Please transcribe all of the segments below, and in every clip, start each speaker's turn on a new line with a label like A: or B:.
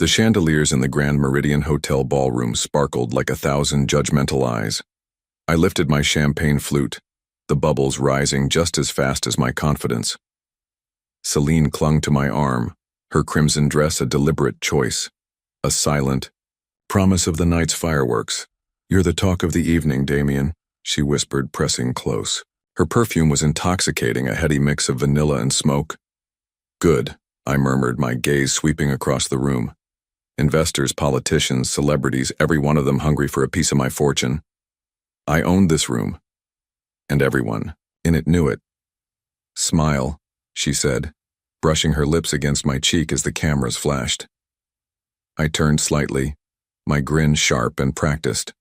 A: The chandeliers in the Grand Meridian Hotel ballroom sparkled like 1,000 judgmental eyes. I lifted my champagne flute, the bubbles rising just as fast as my confidence. Celine clung to my arm, her crimson dress a deliberate choice, a silent promise of the night's fireworks. "You're the talk of the evening, Damien," she whispered, pressing close. Her perfume was intoxicating, a heady mix of vanilla and smoke. "Good," I murmured, my gaze sweeping across the room. Investors, politicians, celebrities, every one of them hungry for a piece of my fortune. I owned this room, and everyone in it knew it. "Smile," she said, brushing her lips against my cheek as the cameras flashed. I turned slightly, my grin sharp and practiced.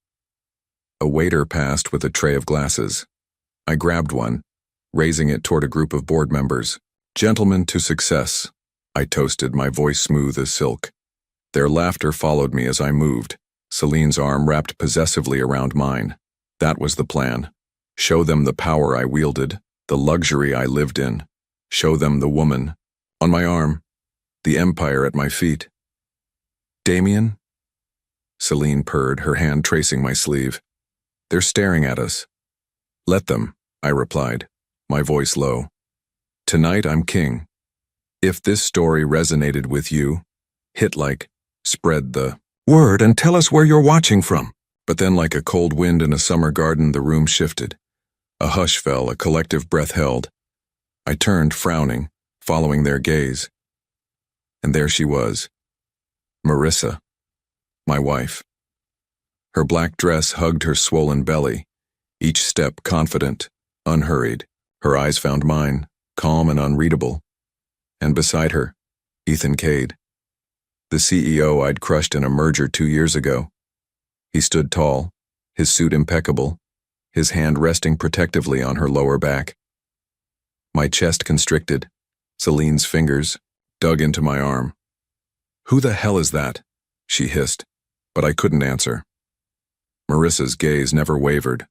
A: A waiter passed with a tray of glasses. I grabbed one, raising it toward a group of board members. "Gentlemen to success," I toasted, my voice smooth as silk. Their laughter followed me as I moved, Celine's arm wrapped possessively around mine. That was the plan. Show them the power I wielded, the luxury I lived in. Show them the woman on my arm, the empire at my feet. "Damien?" Celine purred, her hand tracing my sleeve. "They're staring at us." "Let them," I replied, my voice low. "Tonight I'm king. If this story resonated with you, hit like, spread the word and tell us where you're watching from." But then, like a cold wind in a summer garden, the room shifted. A hush fell, a collective breath held. I turned, frowning, following their gaze. And there she was, Marissa, my wife. Her black dress hugged her swollen belly, each step confident, unhurried. Her eyes found mine, calm and unreadable. And beside her, Ethan Cade, the CEO I'd crushed in a merger 2 years ago. He stood tall, his suit impeccable, his hand resting protectively on her lower back. My chest constricted. Celine's fingers dug into my arm. "Who the hell is that?" she hissed, but I couldn't answer. Marissa's gaze never wavered.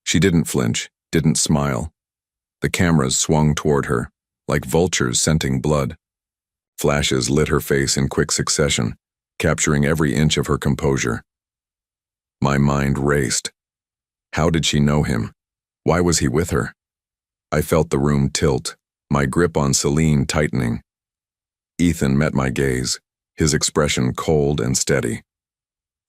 A: She didn't flinch, didn't smile. The cameras swung toward her, like vultures scenting blood. Flashes lit her face in quick succession, capturing every inch of her composure. My mind raced. How did she know him? Why was he with her? I felt the room tilt, my grip on Celine tightening. Ethan met my gaze, his expression cold and steady.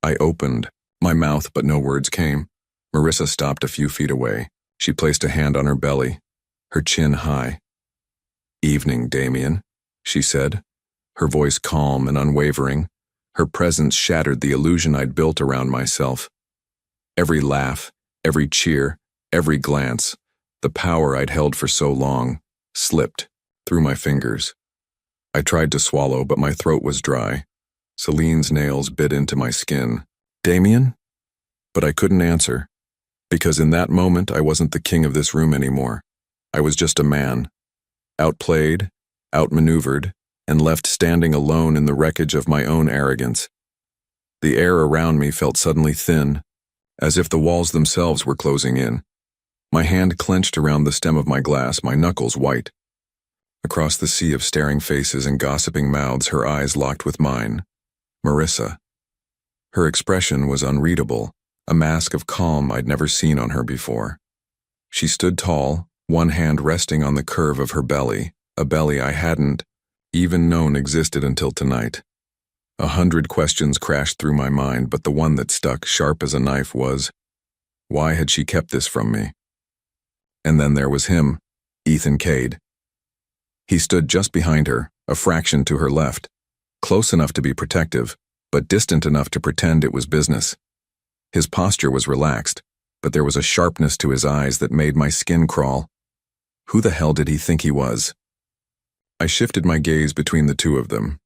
A: I opened my mouth, but no words came. Marissa stopped a few feet away. She placed a hand on her belly, her chin high. "Evening, Damien," she said, her voice calm and unwavering. Her presence shattered the illusion I'd built around myself. Every laugh, every cheer, every glance, the power I'd held for so long, slipped through my fingers. I tried to swallow, but my throat was dry. Celine's nails bit into my skin. "Damien?" But I couldn't answer, because in that moment I wasn't the king of this room anymore. I was just a man, outplayed, outmaneuvered, and left standing alone in the wreckage of my own arrogance. The air around me felt suddenly thin, as if the walls themselves were closing in. My hand clenched around the stem of my glass, my knuckles white. Across the sea of staring faces and gossiping mouths, her eyes locked with mine. Marissa. Her expression was unreadable, a mask of calm I'd never seen on her before. She stood tall, one hand resting on the curve of her belly, a belly I hadn't even known existed until tonight. 100 questions crashed through my mind, but the one that stuck sharp as a knife was, why had she kept this from me? And then there was him, Ethan Cade. He stood just behind her, a fraction to her left, close enough to be protective, but distant enough to pretend it was business. His posture was relaxed, but there was a sharpness to his eyes that made my skin crawl. Who the hell did he think he was? I shifted my gaze between the two of them.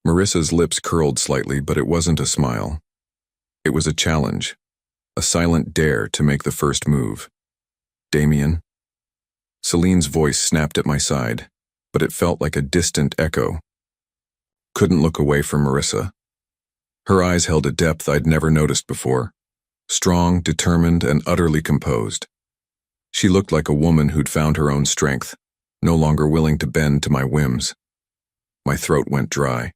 A: Marissa's lips curled slightly, but it wasn't a smile. It was a challenge, a silent dare to make the first move. "Damien?" Celine's voice snapped at my side, but it felt like a distant echo. Couldn't look away from Marissa. Her eyes held a depth I'd never noticed before, strong, determined, and utterly composed. She looked like a woman who'd found her own strength, no longer willing to bend to my whims. My throat went dry.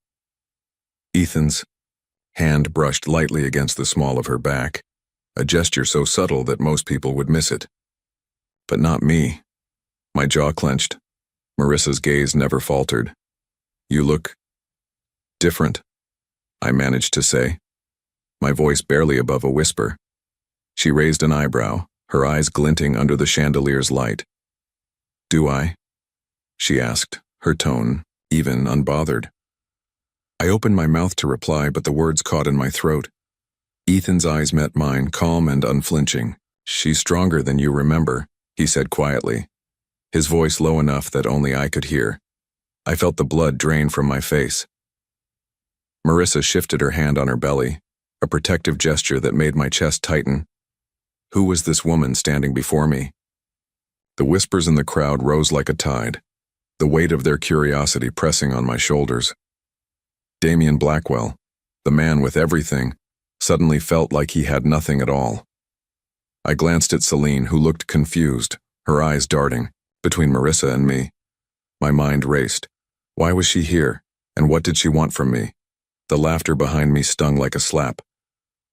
A: Ethan's hand brushed lightly against the small of her back, a gesture so subtle that most people would miss it. But not me. My jaw clenched. Marissa's gaze never faltered. "You look different," I managed to say, my voice barely above a whisper. She raised an eyebrow, her eyes glinting under the chandelier's light. "Do I?" she asked, her tone even, unbothered. I opened my mouth to reply, but the words caught in my throat. Ethan's eyes met mine, calm and unflinching. "She's stronger than you remember," he said quietly, his voice low enough that only I could hear. I felt the blood drain from my face. Marissa shifted her hand on her belly, a protective gesture that made my chest tighten. Who was this woman standing before me? The whispers in the crowd rose like a tide, the weight of their curiosity pressing on my shoulders. Damien Blackwell, the man with everything, suddenly felt like he had nothing at all. I glanced at Celine, who looked confused, her eyes darting between Marissa and me. My mind raced. Why was she here, and what did she want from me? The laughter behind me stung like a slap.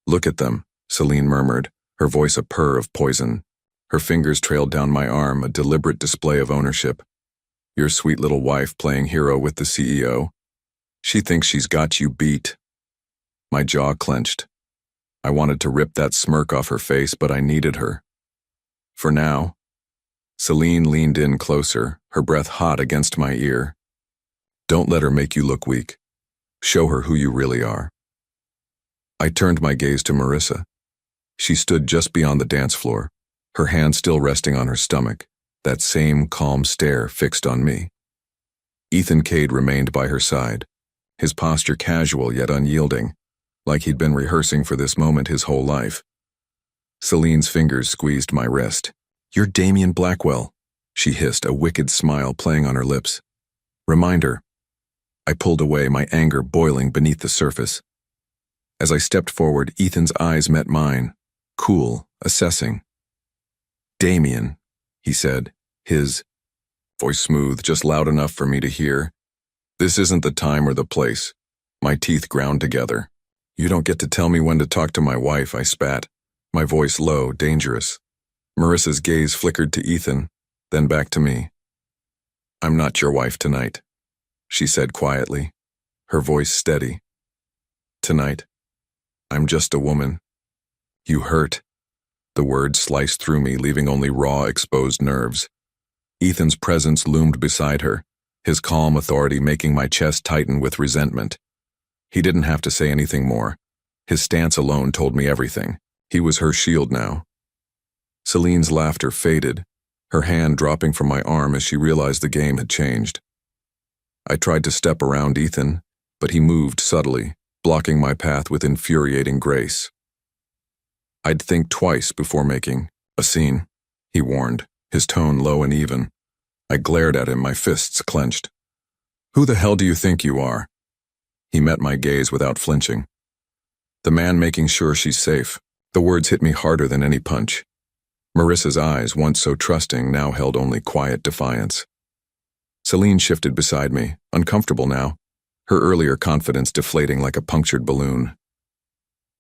A: "Look at them," Celine murmured, her voice a purr of poison. Her fingers trailed down my arm, a deliberate display of ownership. "Your sweet little wife playing hero with the CEO? She thinks she's got you beat." My jaw clenched. I wanted to rip that smirk off her face, but I needed her. For now. Celine leaned in closer, her breath hot against my ear. "Don't let her make you look weak. Show her who you really are." I turned my gaze to Marissa. She stood just beyond the dance floor, her hand still resting on her stomach, that same calm stare fixed on me. Ethan Cade remained by her side, his posture casual yet unyielding, like he'd been rehearsing for this moment his whole life. Celine's fingers squeezed my wrist. "You're Damien Blackwell," she hissed, a wicked smile playing on her lips. "Reminder." I pulled away, my anger boiling beneath the surface. As I stepped forward, Ethan's eyes met mine, cool, assessing. "Damien," he said, his voice smooth, just loud enough for me to hear. "This isn't the time or the place." My teeth ground together. "You don't get to tell me when to talk to my wife," I spat, my voice low, dangerous. Marissa's gaze flickered to Ethan, then back to me. "I'm not your wife tonight," she said quietly, her voice steady. "Tonight, I'm just a woman." "You hurt." The words sliced through me, leaving only raw, exposed nerves. Ethan's presence loomed beside her, his calm authority making my chest tighten with resentment. He didn't have to say anything more. His stance alone told me everything. He was her shield now. Celine's laughter faded, her hand dropping from my arm as she realized the game had changed. I tried to step around Ethan, but he moved subtly, blocking my path with infuriating grace. "I'd think twice before making a scene," he warned, his tone low and even. I glared at him, my fists clenched. "Who the hell do you think you are?" He met my gaze without flinching. "The man making sure she's safe." The words hit me harder than any punch. Marissa's eyes, once so trusting, now held only quiet defiance. Celine shifted beside me, uncomfortable now, her earlier confidence deflating like a punctured balloon.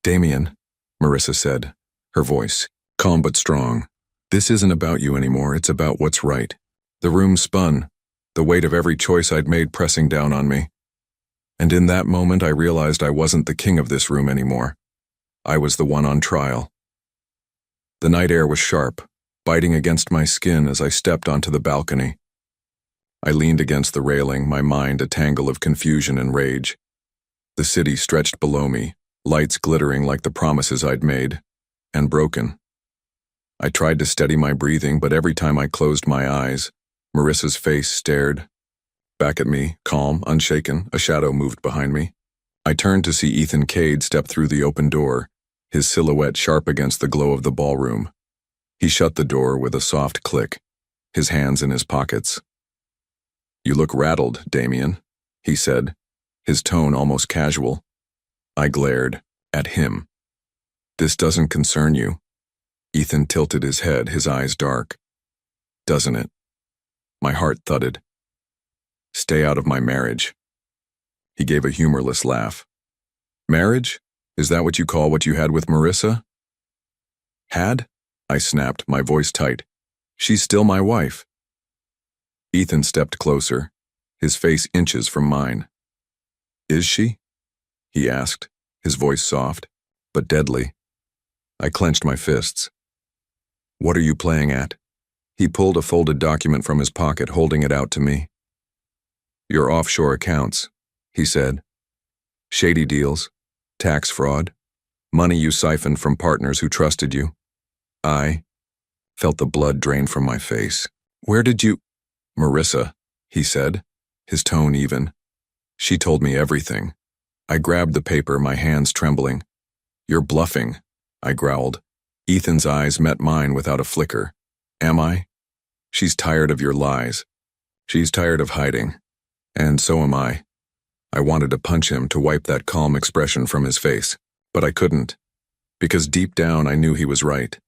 A: "Damien," Marissa said, her voice calm but strong. "This isn't about you anymore, it's about what's right." The room spun, the weight of every choice I'd made pressing down on me. And in that moment I realized I wasn't the king of this room anymore. I was the one on trial. The night air was sharp, biting against my skin as I stepped onto the balcony. I leaned against the railing, my mind a tangle of confusion and rage. The city stretched below me, lights glittering like the promises I'd made, and broken. I tried to steady my breathing, but every time I closed my eyes, Marissa's face stared back at me, calm, unshaken. A shadow moved behind me. I turned to see Ethan Cade step through the open door, his silhouette sharp against the glow of the ballroom. He shut the door with a soft click, his hands in his pockets. "You look rattled, Damien," he said, his tone almost casual. I glared at him. "This doesn't concern you." Ethan tilted his head, his eyes dark. "Doesn't it?" My heart thudded. "Stay out of my marriage." He gave a humorless laugh. Marriage? Is that what you call what you had with Marissa? Had? I snapped, my voice tight. She's still my wife. Ethan stepped closer, his face inches from mine. Is she? He asked, his voice soft, but deadly. I clenched my fists. What are you playing at? He pulled a folded document from his pocket, holding it out to me. Your offshore accounts, he said. Shady deals, tax fraud, money you siphoned from partners who trusted you. I felt the blood drain from my face. Where did you... Marissa, he said, his tone even. She told me everything. I grabbed the paper, my hands trembling. You're bluffing, I growled. Ethan's eyes met mine without a flicker. Am I? She's tired of your lies. She's tired of hiding. And so am I. I wanted to punch him to wipe that calm expression from his face, but I couldn't, because deep down I knew he was right.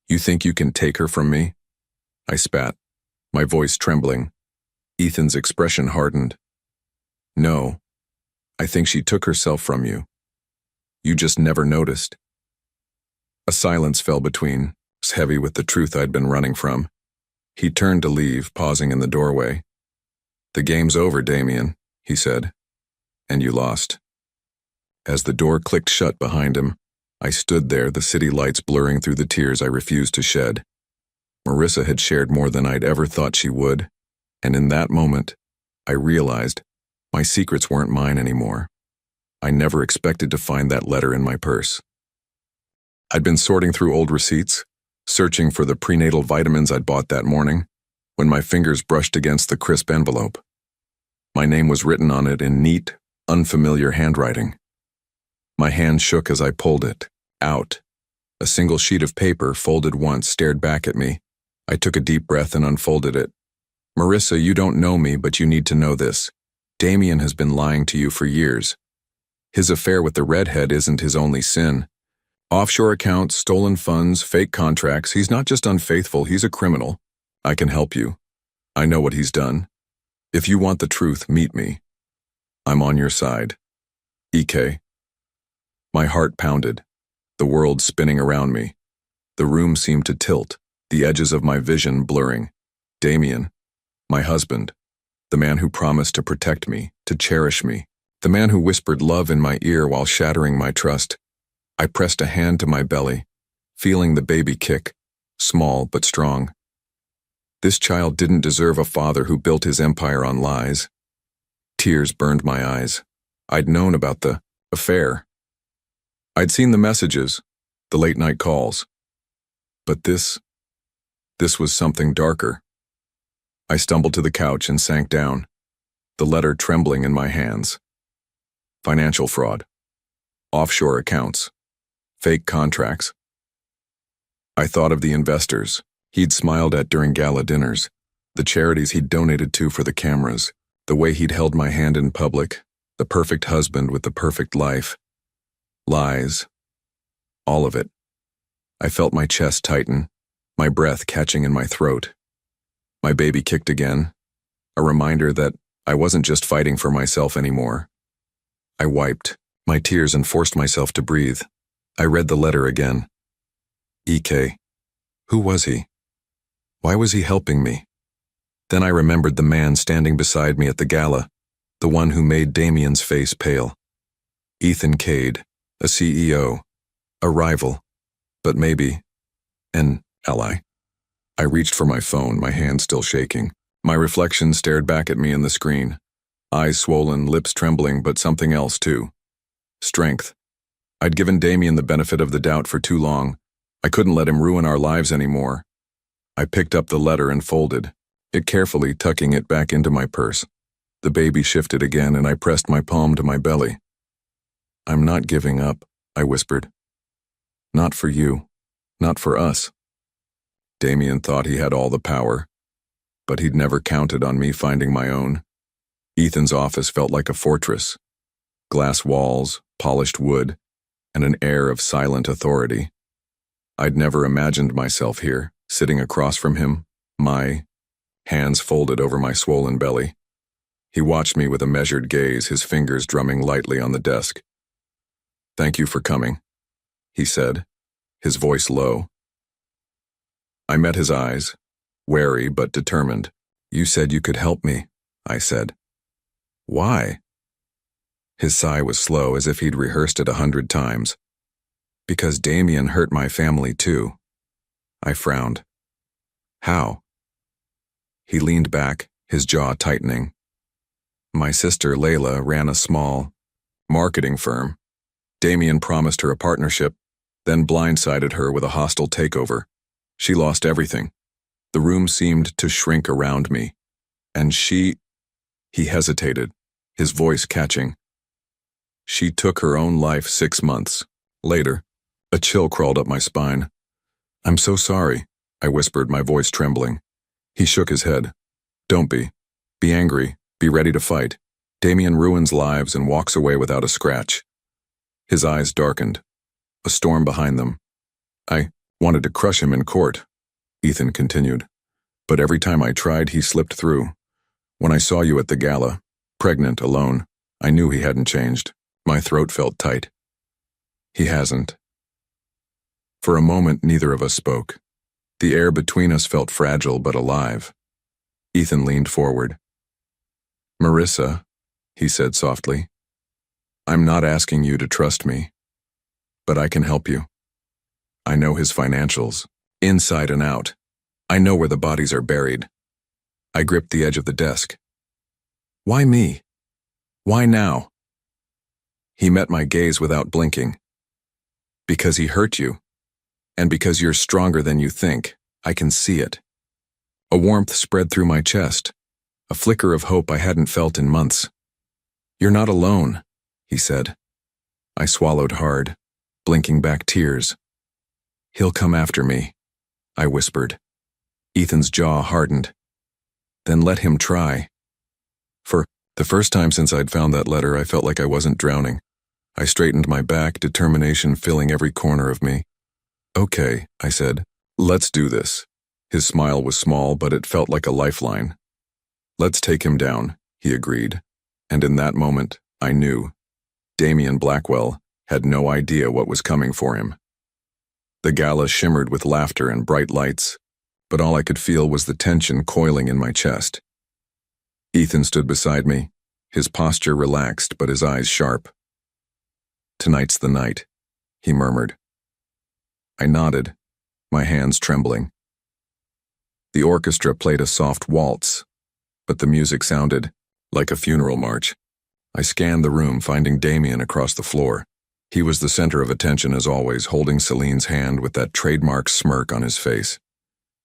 A: You think you can take her from me? I spat, my voice trembling. Ethan's expression hardened. No, I think she took herself from you. You just never noticed. A silence fell between, heavy with the truth I'd been running from. He turned to leave, pausing in the doorway. The game's over, Damien, he said, and you lost. As the door clicked shut behind him, I stood there, the city lights blurring through the tears I refused to shed. Marissa had shared more than I'd ever thought she would, and in that moment, I realized my secrets weren't mine anymore. I never expected to find that letter in my purse. I'd been sorting through old receipts, searching for the prenatal vitamins I'd bought that morning, when my fingers brushed against the crisp envelope. My name was written on it in neat, unfamiliar handwriting. My hand shook as I pulled it out. A single sheet of paper, folded once, stared back at me. I took a deep breath and unfolded it. Marissa, you don't know me, but you need to know this. Damien has been lying to you for years. His affair with the redhead isn't his only sin. Offshore accounts, stolen funds, fake contracts. He's not just unfaithful, he's a criminal. I can help you. I know what he's done. If you want the truth, meet me. I'm on your side. EK. My heart pounded, the world spinning around me. The room seemed to tilt, the edges of my vision blurring. Damien, my husband, the man who promised to protect me, to cherish me, the man who whispered love in my ear while shattering my trust. I pressed a hand to my belly, feeling the baby kick, small but strong. This child didn't deserve a father who built his empire on lies. Tears burned my eyes. I'd known about the affair. I'd seen the messages, the late-night calls. But this was something darker. I stumbled to the couch and sank down, the letter trembling in my hands. Financial fraud. Offshore accounts. Fake contracts. I thought of the investors he'd smiled at during gala dinners, the charities he'd donated to for the cameras, the way he'd held my hand in public, the perfect husband with the perfect life. Lies. All of it. I felt my chest tighten, my breath catching in my throat. My baby kicked again, a reminder that I wasn't just fighting for myself anymore. I wiped my tears and forced myself to breathe. I read the letter again. EK. Who was he? Why was he helping me? Then I remembered the man standing beside me at the gala, the one who made Damien's face pale. Ethan Cade, a CEO, a rival, but maybe an ally. I reached for my phone, my hand still shaking. My reflection stared back at me in the screen. Eyes swollen, lips trembling, but something else too. Strength. I'd given Damien the benefit of the doubt for too long. I couldn't let him ruin our lives anymore. I picked up the letter and folded it carefully, tucking it back into my purse. The baby shifted again, and I pressed my palm to my belly. I'm not giving up, I whispered. Not for you. Not for us. Damien thought he had all the power, but he'd never counted on me finding my own. Ethan's office felt like a fortress. Glass walls, polished wood, and an air of silent authority. I'd never imagined myself here, sitting across from him, my hands folded over my swollen belly. He watched me with a measured gaze, his fingers drumming lightly on the desk. Thank you for coming, he said, his voice low. I met his eyes, wary but determined. You said you could help me, I said. Why? His sigh was slow, as if he'd rehearsed it 100 times. Because Damien hurt my family too. I frowned. How? He leaned back, his jaw tightening. My sister Layla ran a small marketing firm. Damien promised her a partnership, then blindsided her with a hostile takeover. She lost everything. The room seemed to shrink around me. And He hesitated, his voice catching. She took her own life 6 months later. A chill crawled up my spine. I'm so sorry, I whispered, my voice trembling. He shook his head. Don't be. Be angry. Be ready to fight. Damien ruins lives and walks away without a scratch. His eyes darkened, a storm behind them. I wanted to crush him in court, Ethan continued. But every time I tried, he slipped through. When I saw you at the gala, pregnant, alone, I knew he hadn't changed. My throat felt tight. He hasn't. For a moment, neither of us spoke. The air between us felt fragile but alive. Ethan leaned forward. Marissa, he said softly, I'm not asking you to trust me, but I can help you. I know his financials, inside and out. I know where the bodies are buried. I gripped the edge of the desk. Why me? Why now? He met my gaze without blinking. Because he hurt you, and because you're stronger than you think. I can see it. A warmth spread through my chest, a flicker of hope I hadn't felt in months. You're not alone, he said. I swallowed hard, blinking back tears. He'll come after me, I whispered. Ethan's jaw hardened. Then let him try. For the first time since I'd found that letter, I felt like I wasn't drowning. I straightened my back, determination filling every corner of me. Okay, I said. Let's do this. His smile was small, but it felt like a lifeline. Let's take him down, he agreed. And in that moment, I knew. Damien Blackwell had no idea what was coming for him. The gala shimmered with laughter and bright lights, but all I could feel was the tension coiling in my chest. Ethan stood beside me, his posture relaxed but his eyes sharp. Tonight's the night, he murmured. I nodded, my hands trembling. The orchestra played a soft waltz, but the music sounded like a funeral march. I scanned the room, finding Damien across the floor. He was the center of attention as always, holding Celine's hand with that trademark smirk on his face.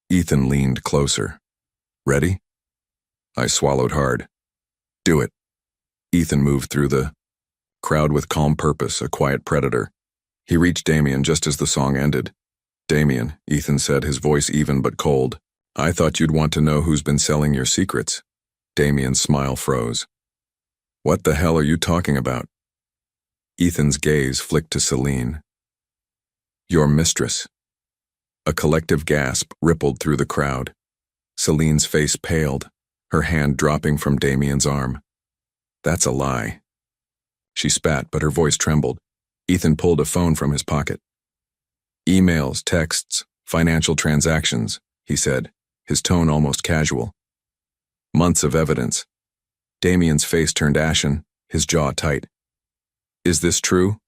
A: Ethan leaned closer. Ready? I swallowed hard. Do it. Ethan moved through the crowd with calm purpose, a quiet predator. He reached Damien just as the song ended. Damien, Ethan said, his voice even but cold. I thought you'd want to know who's been selling your secrets. Damien's smile froze. What the hell are you talking about? Ethan's gaze flicked to Celine. Your mistress. A collective gasp rippled through the crowd. Celine's face paled, her hand dropping from Damien's arm. That's a lie. She spat, but her voice trembled. Ethan pulled a phone from his pocket. Emails, texts, financial transactions, he said, his tone almost casual. Months of evidence. Damien's face turned ashen, his jaw tight. Is this true?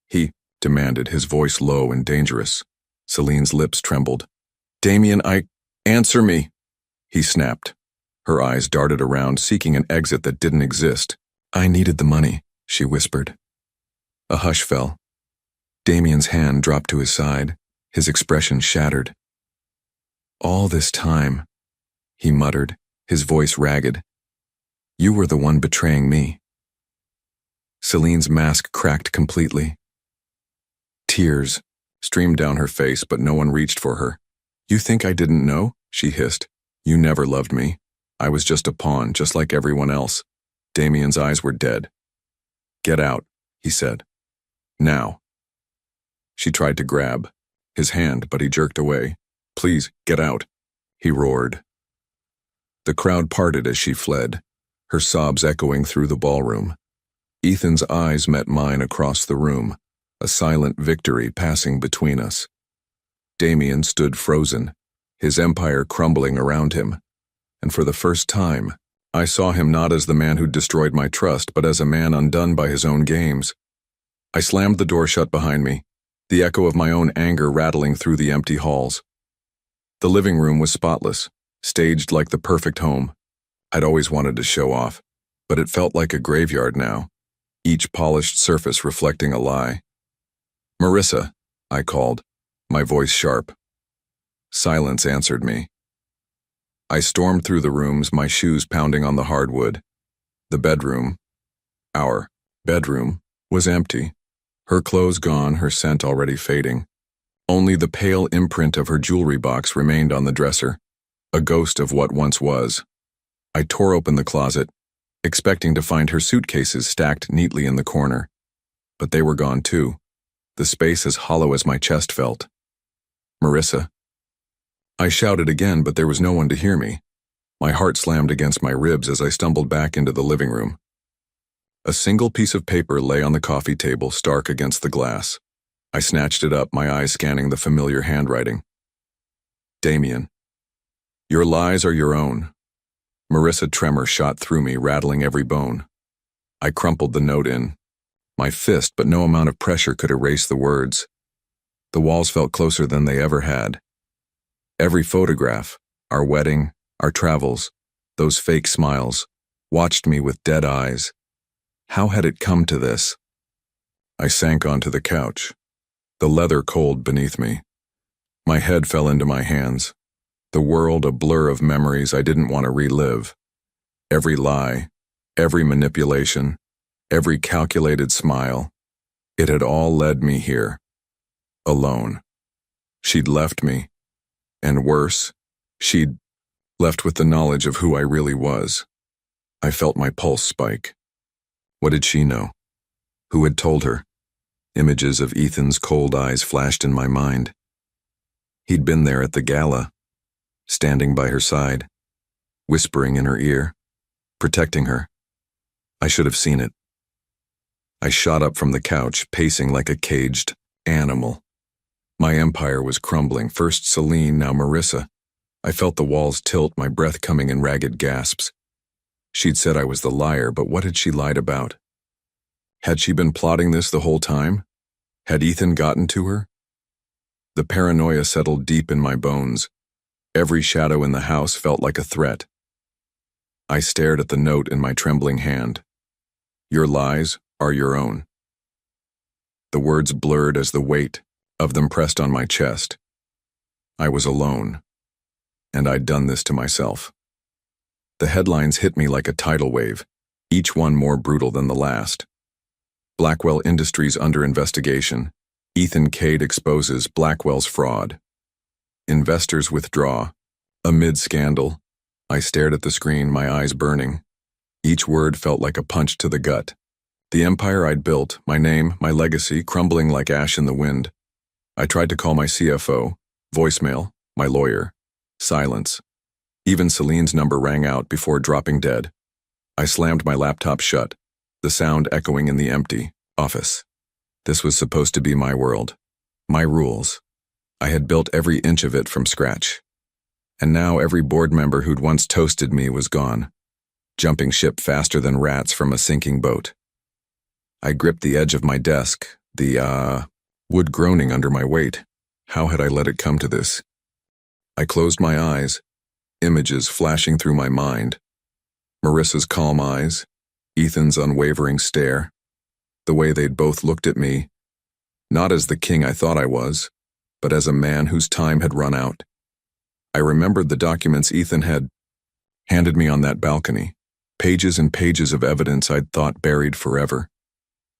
A: He demanded, his voice low and dangerous. Celine's lips trembled. Damien, answer me, he snapped. Her eyes darted around, seeking an exit that didn't exist. I needed the money, she whispered. A hush fell. Damien's hand dropped to his side, his expression shattered. All this time, he muttered, his voice ragged. You were the one betraying me. Celine's mask cracked completely. Tears streamed down her face, but no one reached for her. You think I didn't know? She hissed. You never loved me. I was just a pawn, just like everyone else. Damien's eyes were dead. Get out, he said. Now. She tried to grab his hand, but he jerked away. Please, get out, he roared. The crowd parted as she fled, her sobs echoing through the ballroom. Ethan's eyes met mine across the room, a silent victory passing between us. Damien stood frozen, his empire crumbling around him, and for the first time, I saw him not as the man who'd destroyed my trust, but as a man undone by his own games. I slammed the door shut behind me, the echo of my own anger rattling through the empty halls. The living room was spotless, staged like the perfect home. I'd always wanted to show off, but it felt like a graveyard now, each polished surface reflecting a lie. "Marissa," I called, my voice sharp. Silence answered me. I stormed through the rooms, my shoes pounding on the hardwood. The bedroom, our bedroom, was empty. Her clothes gone, her scent already fading. Only the pale imprint of her jewelry box remained on the dresser, a ghost of what once was. I tore open the closet, expecting to find her suitcases stacked neatly in the corner. But they were gone too, the space as hollow as my chest felt. "Marissa." I shouted again, but there was no one to hear me. My heart slammed against my ribs as I stumbled back into the living room. A single piece of paper lay on the coffee table, stark against the glass. I snatched it up, my eyes scanning the familiar handwriting. "Damien, your lies are your own." Marissa tremor shot through me, rattling every bone. I crumpled the note in my fist, but no amount of pressure could erase the words. The walls felt closer than they ever had. Every photograph, our wedding, our travels, those fake smiles, watched me with dead eyes. How had it come to this? I sank onto the couch, the leather cold beneath me. My head fell into my hands, the world a blur of memories I didn't want to relive. Every lie, every manipulation, every calculated smile, it had all led me here. Alone. She'd left me. And worse, she'd left with the knowledge of who I really was. I felt my pulse spike. What did she know? Who had told her? Images of Ethan's cold eyes flashed in my mind. He'd been there at the gala, standing by her side, whispering in her ear, protecting her. I should have seen it. I shot up from the couch, pacing like a caged animal. My empire was crumbling, first Celine, now Marissa. I felt the walls tilt, my breath coming in ragged gasps. She'd said I was the liar, but what had she lied about? Had she been plotting this the whole time? Had Ethan gotten to her? The paranoia settled deep in my bones. Every shadow in the house felt like a threat. I stared at the note in my trembling hand. "Your lies are your own." The words blurred as the weight of them pressed on my chest. I was alone, and I'd done this to myself. The headlines hit me like a tidal wave, each one more brutal than the last. Blackwell Industries under investigation. Ethan Cade exposes Blackwell's fraud. Investors withdraw. Amid scandal. I stared at the screen, my eyes burning. Each word felt like a punch to the gut. The empire I'd built, my name, my legacy, crumbling like ash in the wind. I tried to call my CFO, voicemail, my lawyer. Silence. Even Celine's number rang out before dropping dead. I slammed my laptop shut, the sound echoing in the empty office. This was supposed to be my world, my rules. I had built every inch of it from scratch. And now every board member who'd once toasted me was gone, jumping ship faster than rats from a sinking boat. I gripped the edge of my desk, the wood groaning under my weight. How had I let it come to this? I closed my eyes, images flashing through my mind. Marissa's calm eyes, Ethan's unwavering stare, the way they'd both looked at me, not as the king I thought I was, but as a man whose time had run out. I remembered the documents Ethan had handed me on that balcony, pages and pages of evidence I'd thought buried forever.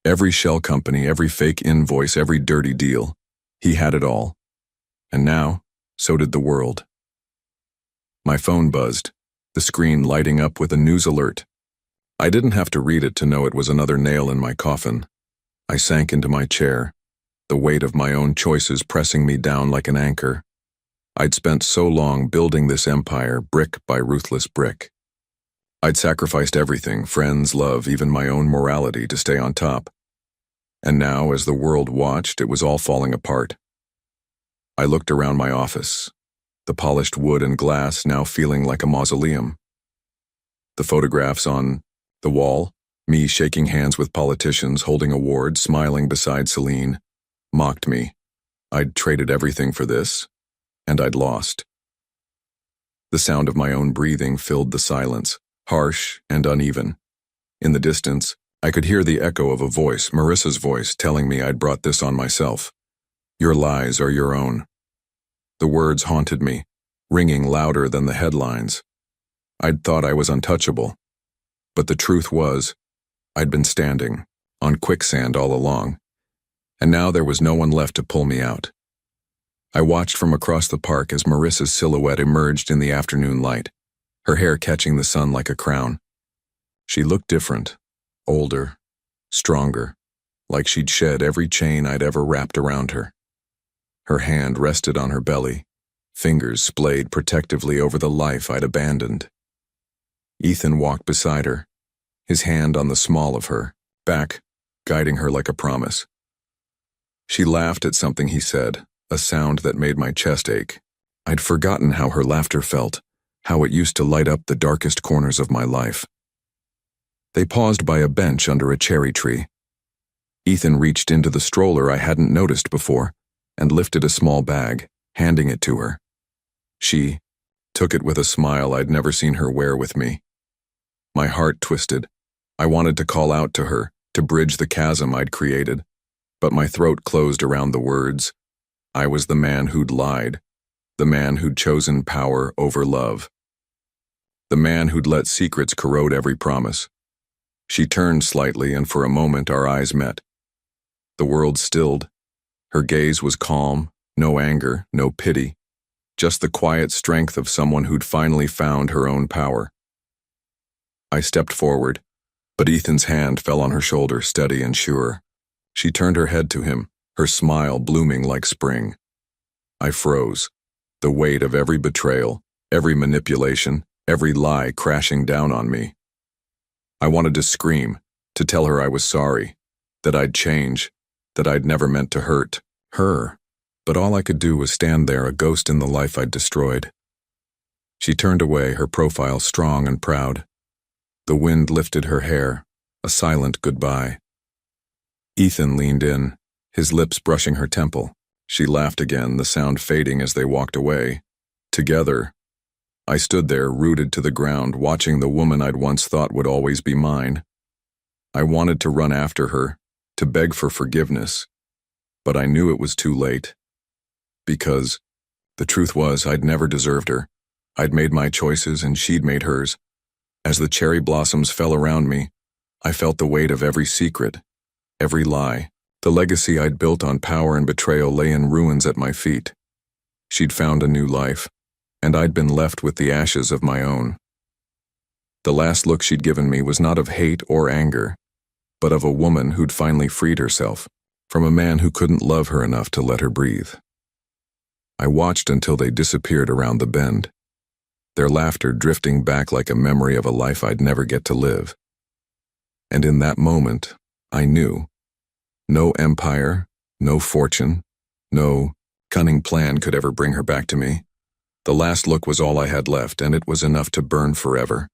A: Every shell company, every fake invoice, every dirty deal. He had it all. And now, so did the world. My phone buzzed, the screen lighting up with a news alert. I didn't have to read it to know it was another nail in my coffin. I sank into my chair, the weight of my own choices pressing me down like an anchor. I'd spent so long building this empire, brick by ruthless brick. I'd sacrificed everything, friends, love, even my own morality, to stay on top. And now, as the world watched, it was all falling apart. I looked around my office, the polished wood and glass now feeling like a mausoleum. The photographs on the wall, me shaking hands with politicians, holding awards, smiling beside Celine, mocked me. I'd traded everything for this, and I'd lost. The sound of my own breathing filled the silence, harsh and uneven. In the distance, I could hear the echo of a voice, Marissa's voice, telling me I'd brought this on myself. Your lies are your own. The words haunted me, ringing louder than the headlines. I'd thought I was untouchable, but the truth was, I'd been standing on quicksand all along, and now there was no one left to pull me out. I watched from across the park as Marissa's silhouette emerged in the afternoon light, her hair catching the sun like a crown. She looked different, older, stronger, like she'd shed every chain I'd ever wrapped around her. Her hand rested on her belly, fingers splayed protectively over the life I'd abandoned. Ethan walked beside her, his hand on the small of her back, guiding her like a promise. She laughed at something he said, a sound that made my chest ache. I'd forgotten how her laughter felt, how it used to light up the darkest corners of my life. They paused by a bench under a cherry tree. Ethan reached into the stroller I hadn't noticed before and lifted a small bag, handing it to her. She took it with a smile I'd never seen her wear with me. My heart twisted. I wanted to call out to her, to bridge the chasm I'd created, but my throat closed around the words. I was the man who'd lied, the man who'd chosen power over love, the man who'd let secrets corrode every promise. She turned slightly, and for a moment our eyes met. The world stilled. Her gaze was calm, no anger, no pity, just the quiet strength of someone who'd finally found her own power. I stepped forward, but Ethan's hand fell on her shoulder, steady and sure. She turned her head to him, her smile blooming like spring. I froze, the weight of every betrayal, every manipulation, every lie crashing down on me. I wanted to scream, to tell her I was sorry, that I'd change, that I'd never meant to hurt her, but all I could do was stand there, a ghost in the life I'd destroyed. She turned away, her profile strong and proud. The wind lifted her hair, a silent goodbye. Ethan leaned in, his lips brushing her temple. She laughed again, the sound fading as they walked away. Together, I stood there, rooted to the ground, watching the woman I'd once thought would always be mine. I wanted to run after her, to beg for forgiveness, but I knew it was too late. Because the truth was, I'd never deserved her. I'd made my choices and she'd made hers. As the cherry blossoms fell around me, I felt the weight of every secret, every lie. The legacy I'd built on power and betrayal lay in ruins at my feet. She'd found a new life, and I'd been left with the ashes of my own. The last look she'd given me was not of hate or anger, but of a woman who'd finally freed herself from a man who couldn't love her enough to let her breathe. I watched until they disappeared around the bend, their laughter drifting back like a memory of a life I'd never get to live. And in that moment, I knew. No empire, no fortune, no cunning plan could ever bring her back to me. The last look was all I had left, and it was enough to burn forever.